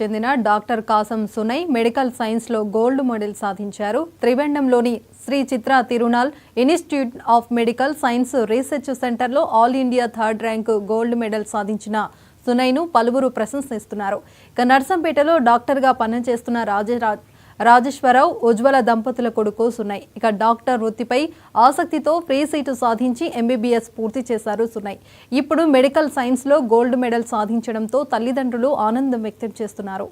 చెందిన doctor Kasam Sunai medical సైన్స్లో gold medal సాధించారు. త్రివేండ్రంలోని Sree Chitra Tirunal institute of medical science research సెంటర్లో all India third rank gold medal సాధించిన సునైను పలువురు ప్రశంసిస్తున్నారు. ఇక నర్సంపేటలో డాక్టర్గా పనిచేస్తున్న రాజేశ్వరరావు ఉజ్వల దంపతుల కొడుకు సునై. ఇక డాక్టర్ వృత్తిపై ఆసక్తితో ఫ్రీ సీటు సాధించి ఎంబీబీఎస్ పూర్తి చేశారు సునై. ఇప్పుడు మెడికల్ సైన్స్లో గోల్డ్ మెడల్ సాధించడంతో తల్లిదండ్రులు ఆనందం వ్యక్తం చేస్తున్నారు.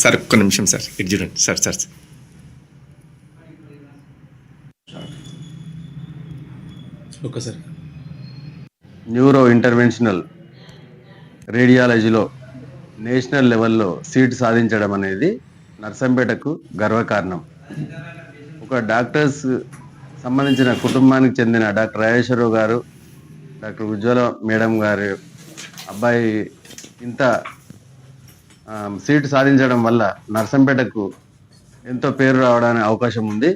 సార్ ఒక్క నిమిషం సార్, ఇటు చూడండి సార్. సార్ ఒక్కసారి న్యూరో ఇంటర్వెన్షనల్ రేడియాలజీలో నేషనల్ లెవెల్లో సీట్ సాధించడం అనేది నర్సంపేటకు గర్వకారణం. ఒక డాక్టర్స్ సంబంధించిన కుటుంబానికి చెందిన డాక్టర్ రాజేశ్వరరావు గారు, డాక్టర్ ఉజ్వల మేడం గారి అబ్బాయి ఇంత సీట్ సాధించడం వల్ల నర్సంపేటకు ఎంతో పేరు రావడానికి అవకాశం ఉంది.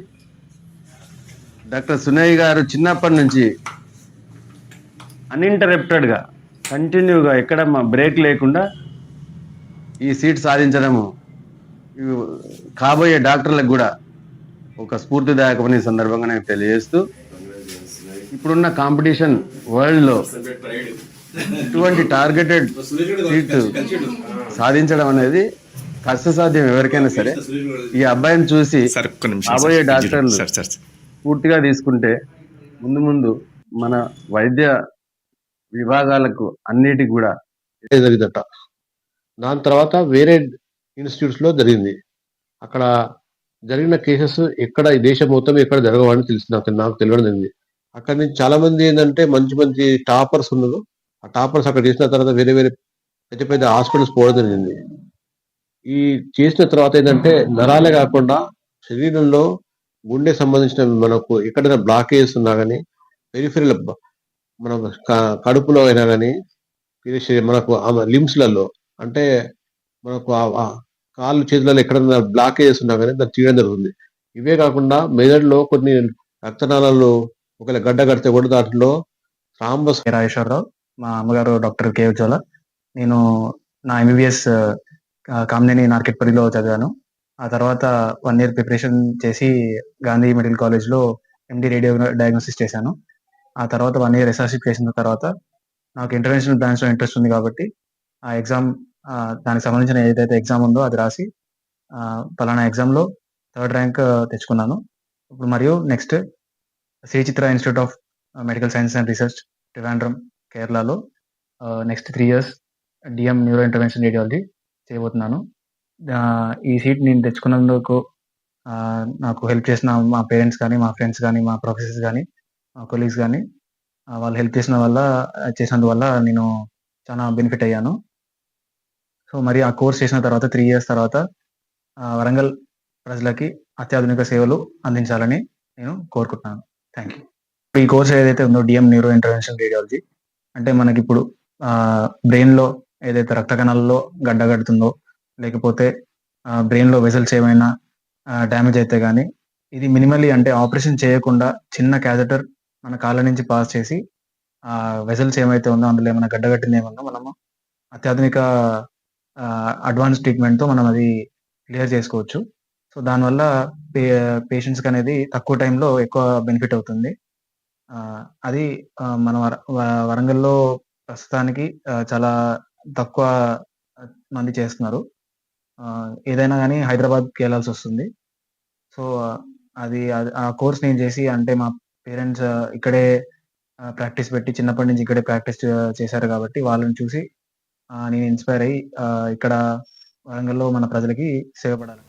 డాక్టర్ సునయ్ గారు చిన్నప్పటి నుంచి అన్ఇంటరప్టెడ్గా కంటిన్యూగా ఎక్కడ మా బ్రేక్ లేకుండా ఈ సీట్ సాధించడము కాబోయే డాక్టర్లకు కూడా ఒక స్ఫూర్తిదాయకమని సందర్భంగా నేను తెలియజేస్తూ, ఇప్పుడున్న కాంపిటీషన్ వరల్డ్లో ఇటువంటి టార్గెటెడ్ సీట్ సాధించడం అనేది కష్టసాధ్యం ఎవరికైనా సరే. ఈ అబ్బాయిని చూసి కాబోయే డాక్టర్లు పూర్తిగా తీసుకుంటే ముందు మన వైద్య విభాగాలకు అన్నిటికి కూడా జరిగిందట. దాని తర్వాత వేరే ఇన్స్టిట్యూట్స్లో జరిగింది. అక్కడ జరిగిన కేసెస్ ఎక్కడ ఈ దేశం మొత్తం ఎక్కడ జరగవని తెలిసి నాకు తెలియడం జరిగింది. అక్కడ నుంచి చాలా మంది ఏంటంటే మంచి టాపర్స్ ఉన్నారు. ఆ టాపర్స్ అక్కడ చేసిన తర్వాత వేరే పెద్ద హాస్పిటల్స్ పోవడం జరిగింది. ఈ చేసిన తర్వాత ఏంటంటే నరాలే కాకుండా శరీరంలో గుండె సంబంధించిన మనకు ఎక్కడైనా బ్లాకేజ్ ఉన్నా కానీ, పెరిఫెరల్ మన కడుపులో అయినా కానీ, మనకు లిమ్స్లలో అంటే మనకు కాళ్ళు చేతులలో ఎక్కడైనా బ్లాకేజెస్ ఉన్నా కానీ దాన్ని తీయడం జరుగుతుంది. ఇవే కాకుండా మెదడులో కొన్ని రక్తనాళాలు ఒకవేళ గడ్డ కడితే కూడా దాంట్లో థ్రాంబస్. రాజేశ్వరరావు, మా అమ్మగారు డాక్టర్ కే ఉజ్వల. నేను నా ఎంబీబీఎస్ కామినేని నార్కెట్పల్లిలో చదివాను. ఆ తర్వాత 1 year ప్రిపరేషన్ చేసి గాంధీ మెడికల్ కాలేజ్లో ఎండి రేడియో డయాగ్నోసిస్ చేశాను. ఆ తర్వాత 1 year ఎస్ఆర్షిప్ చేసిన తర్వాత నాకు ఇంటర్నేషనల్ బ్రాంచ్లో ఇంట్రెస్ట్ ఉంది కాబట్టి ఆ ఎగ్జామ్, దానికి సంబంధించిన ఏదైతే ఎగ్జామ్ ఉందో అది రాసి పలానా ఎగ్జామ్లో థర్డ్ ర్యాంక్ తెచ్చుకున్నాను. ఇప్పుడు మరియు next Sree Chitra institute of medical science and research Trivandrum కేరళలో next 3 years DM neuro intervention radiology చేయబోతున్నాను. ఈ సీట్ నేను తెచ్చుకున్నందుకు నాకు హెల్ప్ చేసిన మా పేరెంట్స్ కానీ, మా ఫ్రెండ్స్ కానీ, మా ప్రొఫెసర్స్ కానీ, మా కొలీగ్స్ కానీ, వాళ్ళు హెల్ప్ చేసినందువల్ల నేను చాలా బెనిఫిట్ అయ్యాను. సో మరి ఆ కోర్స్ చేసిన తర్వాత 3 years తర్వాత వరంగల్ ప్రజలకి అత్యాధునిక సేవలు అందించాలని నేను కోరుకుంటున్నాను. Thank you. ఈ కోర్స్ ఏదైతే ఉందో డిఎం న్యూరో ఇంటర్వెన్షన్ రేడియాలజీ అంటే మనకి ఇప్పుడు బ్రెయిన్లో ఏదైతే రక్త కణాలలో గడ్డ కడుతుందో, లేకపోతే బ్రెయిన్లో వెసల్స్ ఏమైనా డ్యామేజ్ అయితే కానీ, ఇది మినిమల్లీ అంటే ఆపరేషన్ చేయకుండా చిన్న క్యాథెటర్ మన కాళ్ళ నుంచి పాస్ చేసి వెసల్స్ ఏమైతే ఉందో అందులో ఏమైనా గడ్డగట్టింది ఏమన్నా మనము అత్యాధునిక అడ్వాన్స్ ట్రీట్మెంట్తో మనం అది క్లియర్ చేసుకోవచ్చు. సో దానివల్ల పేషెంట్స్కి అనేది తక్కువ టైంలో ఎక్కువ బెనిఫిట్ అవుతుంది. అది మన వరంగల్లో ప్రస్తుతానికి చాలా తక్కువ మంది చేస్తున్నారు. ఏదైనా కానీ హైదరాబాద్కి వెళ్ళాల్సి వస్తుంది. సో అది ఆ కోర్స్ నేను చేసి అంటే మా పేరెంట్స్ ఇక్కడే ప్రాక్టీస్ పెట్టి చిన్నప్పటి నుంచి ఇక్కడే ప్రాక్టీస్ చేశారు కాబట్టి వాళ్ళని చూసి నేను ఇన్స్పైర్ అయ్యి ఇక్కడ వరంగల్లో మన ప్రజలకి సేవపడాలి.